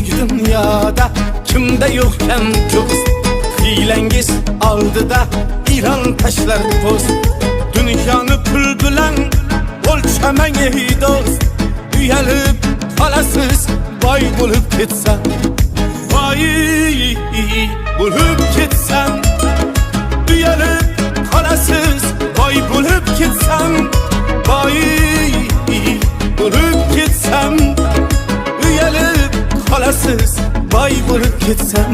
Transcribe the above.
buyuk dünyada kimde yokken dost. Hilengiz aldıda İran taşlar poz. Dünyanı pul bilen ölçemen ey dost. Uyalip kalasız bay bulup gitsen. Vay bulup gitsen. Uyalip kalasız bay bulup gitsen. Vay bulup gitsem. Uyalip kalasız bay bulup gitsem.